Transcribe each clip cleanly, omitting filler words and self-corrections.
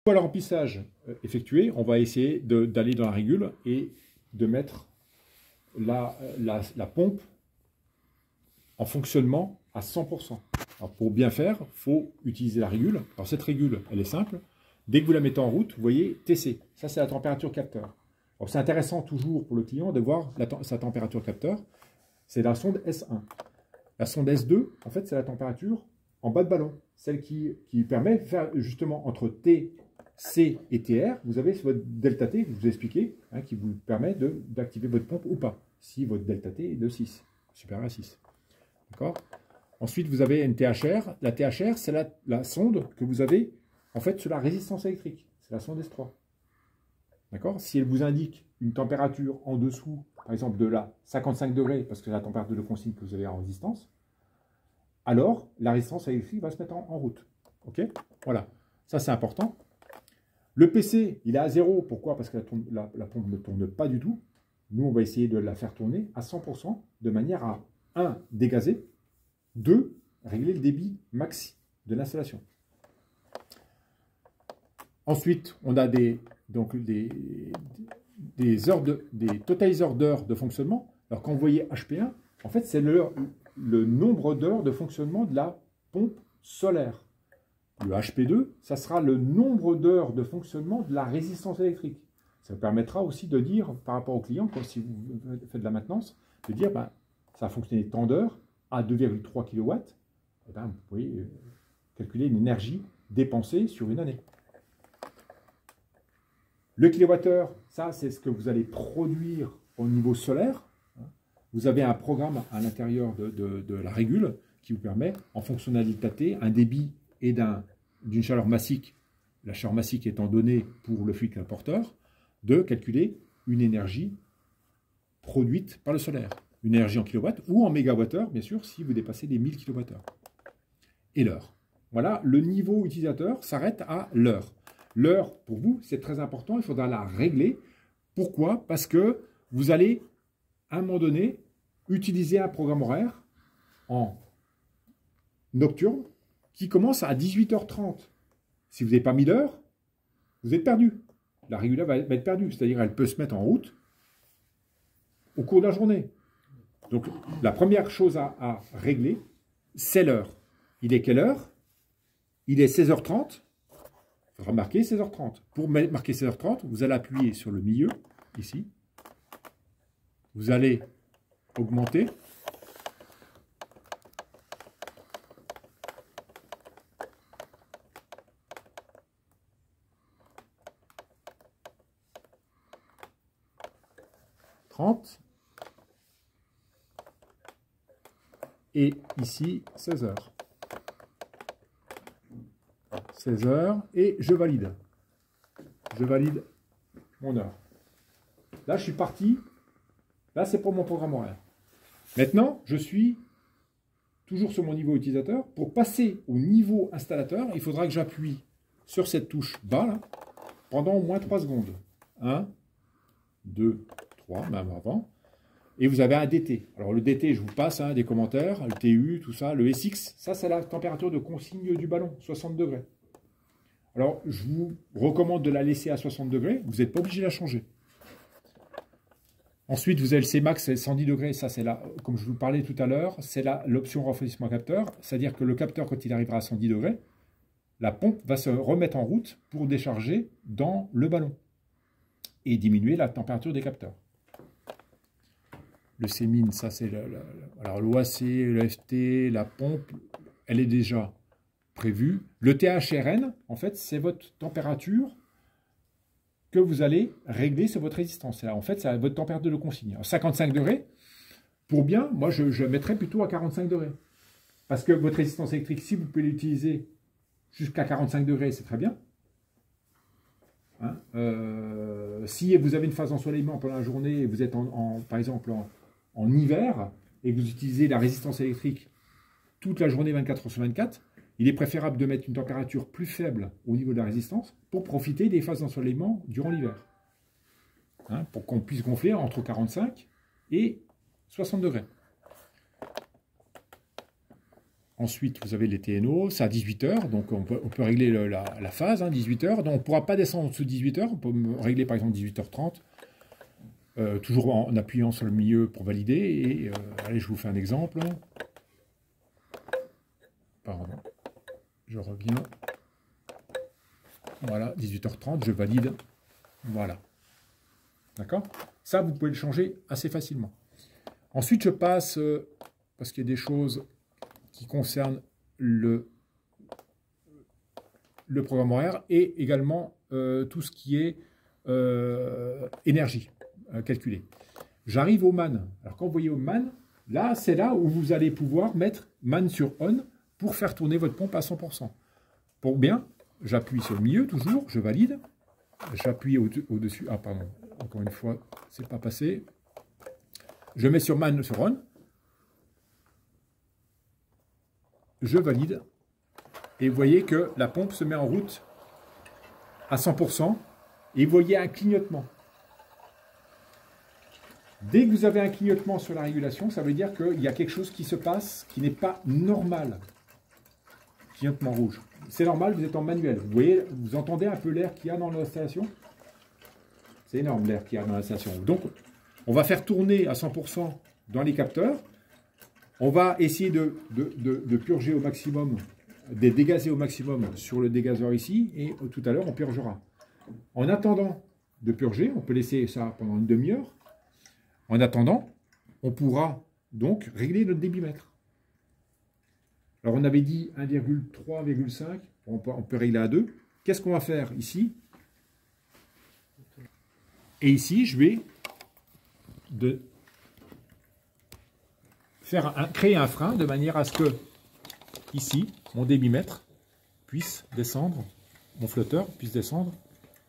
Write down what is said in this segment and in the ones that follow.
Pour le remplissage effectué, on va essayer d'aller dans la régule et de mettre la pompe en fonctionnement à 100%. Alors pour bien faire, il faut utiliser la régule. Alors cette régule, elle est simple. Dès que vous la mettez en route, vous voyez TC. Ça, c'est la température capteur. Alors c'est intéressant toujours pour le client de voir sa température capteur. C'est la sonde S1. La sonde S2, en fait, c'est la température en bas de ballon. Celle qui permet de faire justement entre T, C et TR, vous avez votre delta T, que je vous ai expliqué, hein, qui vous permet d'activer votre pompe ou pas, si votre delta T est de 6, supérieur à 6. D'accord? Ensuite, vous avez une THR. La THR, c'est la sonde que vous avez en fait sur la résistance électrique. C'est la sonde S3. D'accord? Si elle vous indique une température en dessous, par exemple de la 55 degrés, parce que c'est la température de consigne que vous avez en résistance, alors la résistance électrique va se mettre en route. Ok? Voilà. Ça, c'est important. Le PC, il est à 0. Pourquoi? Parce que la pompe ne tourne pas du tout. Nous, on va essayer de la faire tourner à 100% de manière à 1. Dégazer, 2. Régler le débit maxi de l'installation. Ensuite, on a des totaliseurs d'heures de fonctionnement. Alors, quand vous voyez HP1, en fait, c'est le nombre d'heures de fonctionnement de la pompe solaire. Le HP2, ça sera le nombre d'heures de fonctionnement de la résistance électrique. Ça vous permettra aussi de dire, par rapport au client, si vous faites de la maintenance, de dire, ben, ça a fonctionné tant d'heures à 2,3 kW. Et ben, vous pouvez calculer une énergie dépensée sur une année. Le kilowattheure, ça, c'est ce que vous allez produire au niveau solaire. Vous avez un programme à l'intérieur de la régule qui vous permet, en fonction d'un delta T, un débit et d'une chaleur massique, la chaleur massique étant donnée pour le fluide porteur, de calculer une énergie produite par le solaire. Une énergie en kilowatts ou en mégawattheure, bien sûr, si vous dépassez les 1000 kWh. Et l'heure. Voilà, le niveau utilisateur s'arrête à l'heure. L'heure, pour vous, c'est très important, il faudra la régler. Pourquoi? Parce que vous allez, à un moment donné, utiliser un programme horaire en nocturne qui commence à 18h30. Si vous n'avez pas mis l'heure, vous êtes perdu. La régula va être perdue, c'est-à-dire elle peut se mettre en route au cours de la journée. Donc, la première chose à régler, c'est l'heure. Il est quelle heure? Il est 16h30. Il faudra marquer 16h30. Pour marquer 16h30, vous allez appuyer sur le milieu, ici. Vous allez augmenter. Et ici, 16 heures. 16 heures et je valide. Je valide mon heure. Là, je suis parti. Là, c'est pour mon programme horaire. Maintenant, je suis toujours sur mon niveau utilisateur. Pour passer au niveau installateur, il faudra que j'appuie sur cette touche bas, là, pendant au moins 3 secondes. 1, 2, 3, même avant. Et vous avez un DT. Alors le DT, je vous passe des commentaires, le TU, tout ça, le SX, ça c'est la température de consigne du ballon, 60 degrés. Alors je vous recommande de la laisser à 60 degrés, vous n'êtes pas obligé de la changer. Ensuite, vous avez le Cmax, c'est 110 degrés, ça c'est là, comme je vous parlais tout à l'heure, c'est l'option refroidissement capteur, c'est-à-dire que le capteur, quand il arrivera à 110 degrés, la pompe va se remettre en route pour décharger dans le ballon et diminuer la température des capteurs. Le CMIN, ça c'est alors l'OAC, le FT, la pompe, elle est déjà prévue. Le THRN, en fait, c'est votre température que vous allez régler sur votre résistance. En fait, c'est votre température de consigne. Alors, 55 degrés, pour bien, moi je mettrais plutôt à 45 degrés. Parce que votre résistance électrique, si vous pouvez l'utiliser jusqu'à 45 degrés, c'est très bien. Hein, si vous avez une phase d'ensoleillement pendant la journée et vous êtes par exemple en hiver et que vous utilisez la résistance électrique toute la journée 24 heures sur 24, il est préférable de mettre une température plus faible au niveau de la résistance pour profiter des phases d'ensoleillement durant l'hiver. Hein, pour qu'on puisse gonfler entre 45 et 60 degrés. Ensuite, vous avez les TNO, c'est à 18 heures, donc on peut régler la phase, 18 heures. Donc on ne pourra pas descendre en dessous de 18 heures, on peut régler par exemple 18h30, toujours en appuyant sur le milieu pour valider. Et allez, je vous fais un exemple. Pardon, je reviens. Voilà, 18h30, je valide. Voilà. D'accord? Ça, vous pouvez le changer assez facilement. Ensuite, je passe, parce qu'il y a des choses qui concernent le programme horaire et également tout ce qui est énergie calculée. J'arrive au man. Alors, quand vous voyez au man, là, c'est là où vous allez pouvoir mettre man sur on pour faire tourner votre pompe à 100%. Pour bien, j'appuie sur le milieu, toujours, je valide. J'appuie au-dessus. Ah, pardon, encore une fois, c'est pas passé. Je mets sur man sur on. Je valide. Et vous voyez que la pompe se met en route à 100%. Et vous voyez un clignotement. Dès que vous avez un clignotement sur la régulation, ça veut dire qu'il y a quelque chose qui se passe qui n'est pas normal. Clignotement rouge. C'est normal, vous êtes en manuel. Vous voyez, vous entendez un peu l'air qu'il y a dans l'installation? C'est énorme l'air qu'il y a dans l'installation. Donc, on va faire tourner à 100% dans les capteurs. On va essayer de purger au maximum, de dégazer au maximum sur le dégazeur ici. Et tout à l'heure, on purgera. En attendant de purger, on peut laisser ça pendant une demi-heure. En attendant, on pourra donc régler notre débitmètre. Alors, on avait dit 1,3,5. On peut régler à 2. Qu'est-ce qu'on va faire ici? Et ici, je vais créer un frein de manière à ce que, ici, mon débitmètre puisse descendre, mon flotteur puisse descendre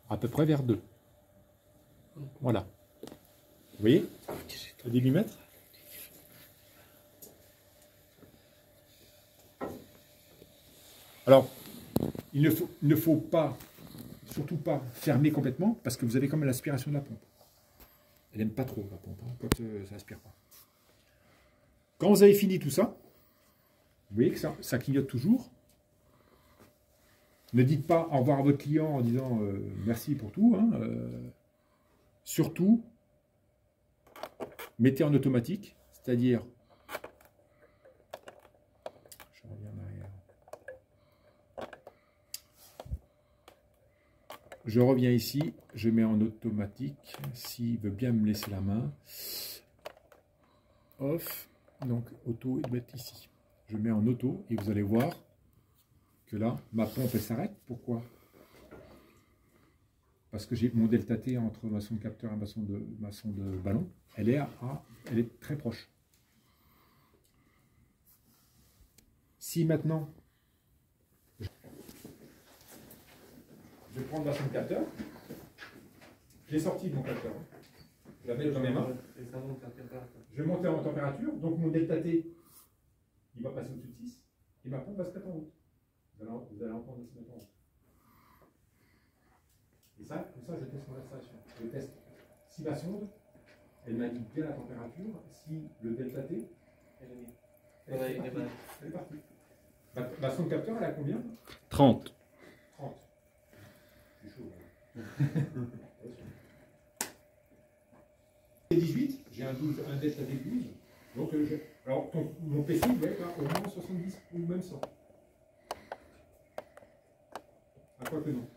à peu près vers 2. Voilà. Vous voyez le débitmètre? Alors, il ne faut pas, surtout pas fermer complètement, parce que vous avez quand même l'aspiration de la pompe. Elle n'aime pas trop la pompe, quand ça n'aspire pas. Quand vous avez fini tout ça, vous voyez que ça clignote toujours. Ne dites pas au revoir à votre client en disant merci pour tout. Surtout, mettez en automatique, c'est-à-dire, je reviens en arrière. Je reviens ici, je mets en automatique, s'il veut bien me laisser la main. Off, donc auto, il doit être ici. Je mets en auto et vous allez voir que là, ma pompe elle s'arrête. Pourquoi? Parce que j'ai mon delta T entre ma sonde capteur et ma sonde de ballon. Elle est très proche. Si maintenant, je vais prendre ma sonde capteur, je l'ai sorti de mon capteur. Je la mets dans mes mains. Je vais monter en température, donc mon delta T, il va passer au-dessus de 6, et ma pompe va se mettre en route. Vous allez entendre se mettre en route. Et ça, comme ça, je teste mon installation. Je teste si ma sonde, elle m'indique bien la température, si le delta T, elle est partie. Ma sonde capteur, elle a combien? 30. 30. C'est chaud. 18, j'ai un delta T 12. Donc, alors, mon PC doit être au moins 70 ou même 100. À quoi que non.